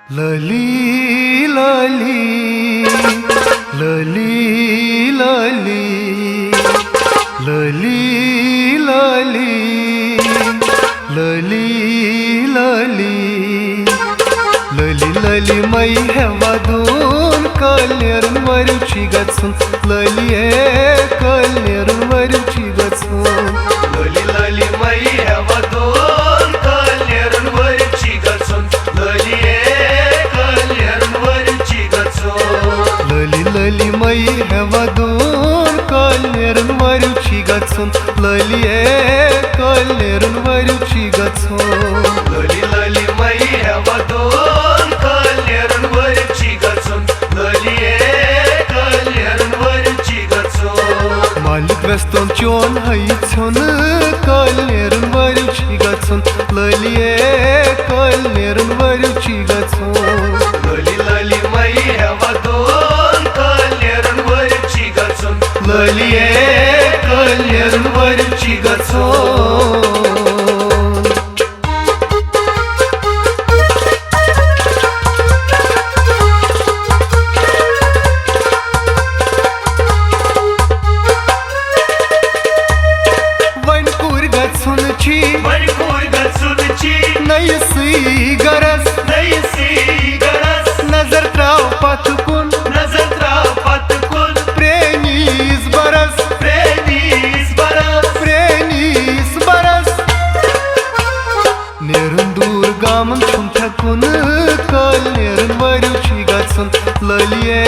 लली लली लली लली लली लली लली लली लली लली मै हेवादून कल्नेरून वरुची गचून ललिये कल्नेरून वरुची गचून लली लली मै हेवादून कल्नेरून वरुची गचून ललिये लली लली मै हेवादून कल्नेरून वरुची गचून ललिये कल्नेरून वरुची गचून लली लली मै हेवादून कल्नेरून वरुची गचून ललिये कल्नेरून वरुची गचून मालिक वेस्तोन चोन हैछोन कल्नेरून वरुची गचून ललिये कल्नेरून वरुची गचून लली लली मै हेवादून कल्नेरून वरुची गचून ललिये कल्नेरून वरुची गचून नयसी गरज नजर त्राव पातकुन प्रेनीस बरस नेरून दूर गामन छुंथकुन कल्नेरून वरुची गचून ललिये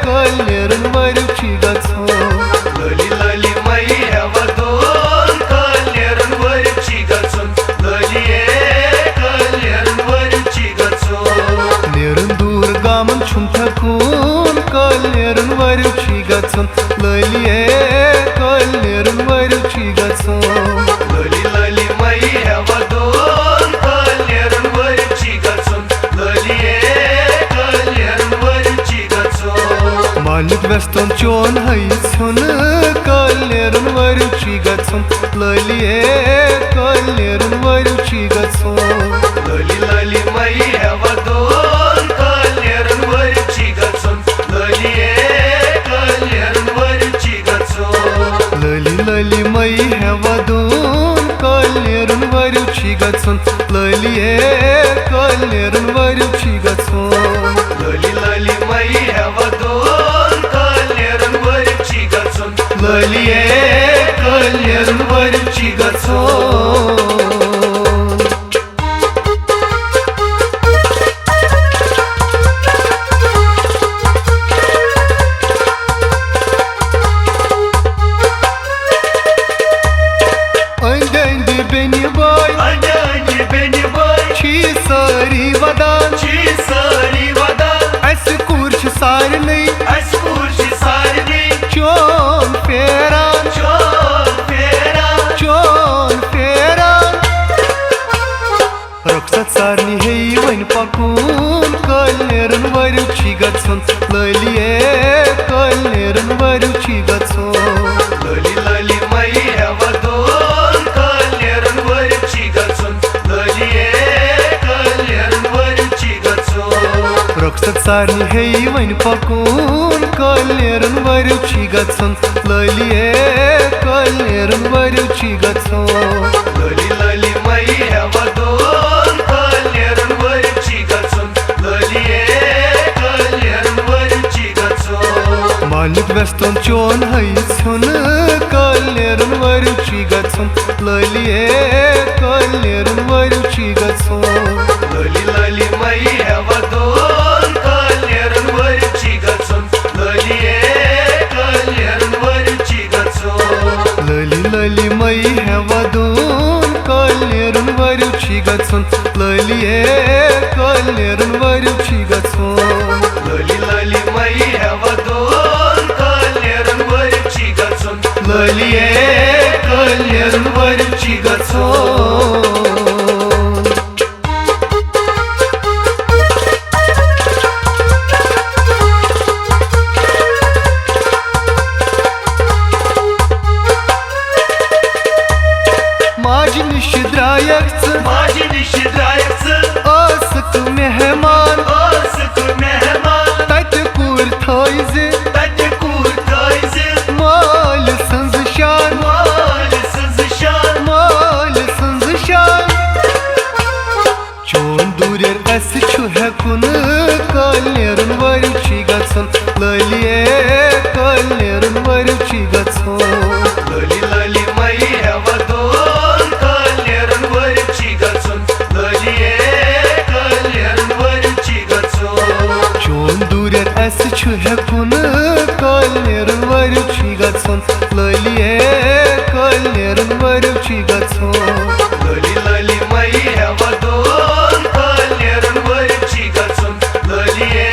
कल्नेरून वरुची गचून लली लली मै हेवादून कल्नेरून वरुची गचून ललिये नेरून दूर गामन छुंथकुन कल्नेरून वरुची गचून ललिये कल्नेरून वरुची गचून लली लली मै हेवादून कल्नेरून वरुची गचून ललिये कल्नेरून वरुची गचून मालिक वेस्तोन चोन हैछोन कल्नेरून वरुची गचून ललिये कल्नेरून वरुची गचून लली लली मै हेवादून कल्नेरून वरुची गचून ललिये कल्नेरून वरुची गचून लली लली मै हेवादून कल्नेरून वरुची गचून ललिये कल्नेरून वरुची गचून लली लली मै हेवादून कल्नेरून वरुची गचून ललिये कल्नेरून वरुची गचून सारनी हे वैन पाकून कल्नेरून वरुची गचून ललिये कल्नेरून वरुची गचून लली लली मै हेवादून कल्नेरून वरुची गचून ललिये कल्नेरून वरुची गचून रक्षक सारनी हे वैन पाकून कल्नेरून वरुची गचून ललिये कल्नेरून वरुची गचून लली लली मै हेवादून कल्नेरून वरुची गचून ललिये कल्नेरून वरुची गचून मालिक वेस्तोन चोन हैछोन कल्नेरून वरुची गचून ललिये कल्नेरून वरुची गचून लली लली मै हेवादून कल्नेरून वरुची गचून ललिये कल्नेरून वरुची गचून लली लली मै हेवादून कल्नेरून वरुची गचून ललिये कल्नेरून वरुची गचून लली लली मै हेवादून कल्नेरून वरुची गचून ललिये कल्नेरून वरुची गचून माझी निशिद्रायकच असक मेहमान दूर अस हेकुन कल नेरुन वरुची गसन ललिए कल नेरुन वरुची गसन लली लली मई हेवा दोन कल नेरुन वरुची गसन ललिए कल नेरुन वरुची गसन चोन दूर अस हेकुन कल नेरुन वरुची गसन ललिए कल नेरुन वरुची गसन लली लली मई हेवा दोन कल नेरुन वरुची गसन ललिए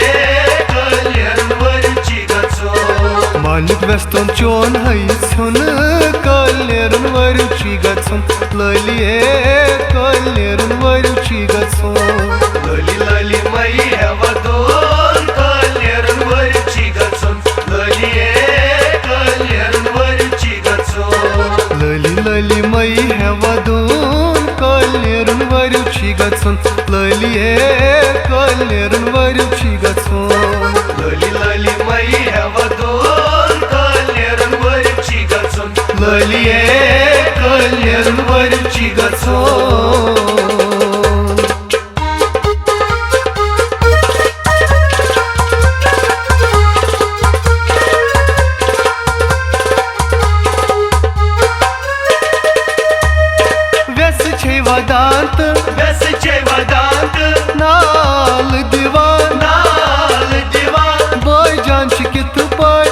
कल नेरुन वरुची गसन मालिक वेस्तन चोन हईसन कल नेरुन वरुची गसन ललिए कल नेरुन वरुची गसन लली लली मई हेवा दोन कल नेरुन वरुची गसन ललिए कल नेरुन वरुची गसन लली लली मई हेवा दोन कल नेरुन वरुची गसन ललिए कल नेरुन वरुची गसन लली लली मई हेवा दोन कल नेरुन वरुची गसन ललिए कल नेरुन वरुची गसन वदांत वैस छे वदांत नाल दीवान बोय जान कित पर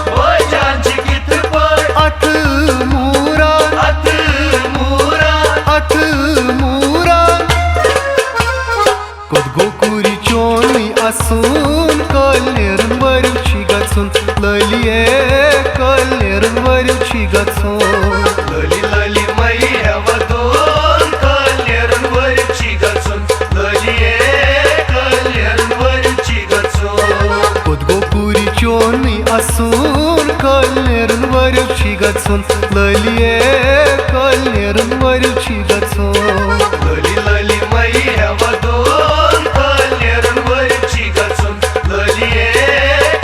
अथ मूरा कुद गोकुरी चोनी असून कल नेरुन वरुची गसन ललिए कल नेरुन वरुची गसन लली लली मई हेवा दोन कल नेरुन वरुची गसन ललिए कल नेरुन वरुची गसन कुद गोकुरी चोनी असून कल नेरुन वरुची गसन ललिए कल नेरुन वरुची गसन लली लली मई हेवा दोन कल नेरुन वरुची गसन ललिए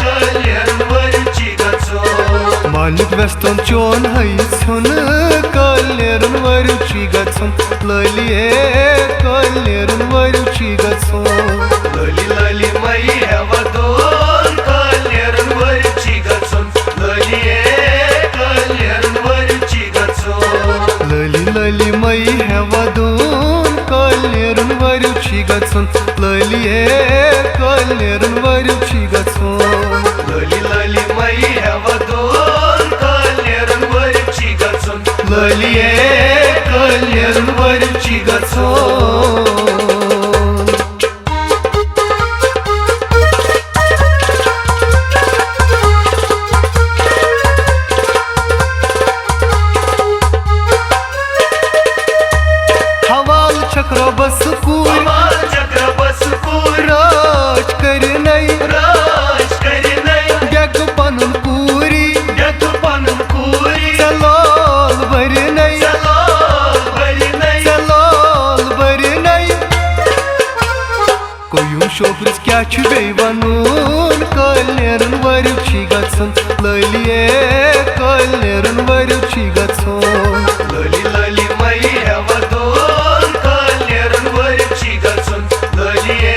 कल नेरुन वरुची गसन मालिक वेस्तन चोन हईसन कल नेरुन वरुची गसन ललिए कल नेरुन वरुची गसन लली लली मई हेवा दोन कल नेरुन वरुची गसन ललिए कल नेरुन वरुची गसन लली लली मई हेवा दोन कल नेरुन वरुची गसन ललिए कल नेरुन वरुची गसन लली लली मई हेवा दोन कल नेरुन वरुची गसन ललिए कल नेरुन वरुची गसन हवाल चक्र बस पूर राज करनई जग पनुन पूरी चलोल भरनई कोयूं शोपरस क्या बे वनून कल नेरुन वरुची गसन ललिए कल नेरुन वरुची गसन लली लली मई हेवा दोन कल नेरुन वरुची गसन ललिए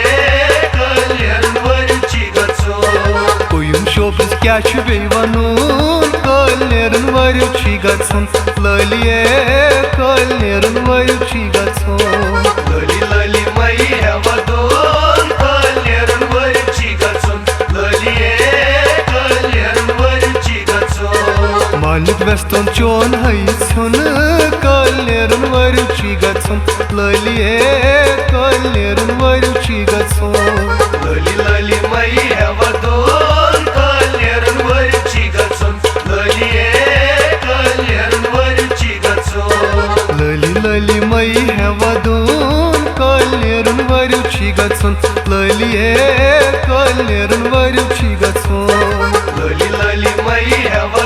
कल नेरुन वरुची गसन कोयूं शोपरस क्या बे वनून कल नेरुन वरुची गसन ललिए कल नेरुन वरुची गसन लली लली मई हेवा दोन कल नेरुन वरुची गसन ललिए कल नेरुन वरुची गसन मालिक वेस्तन चोन हईसन कल नेरुन वरुची गसन ललिए कल नेरुन वरुची गसन लली लली मई हेवा दोन कल नेरुन वरुची गसन ललिए कल नेरुन वरुची गसन लली लली मई हेवा दोन कल नेरुन वरुची गसन ललिए कल नेरुन वरुची गसन लली लली मई हेवा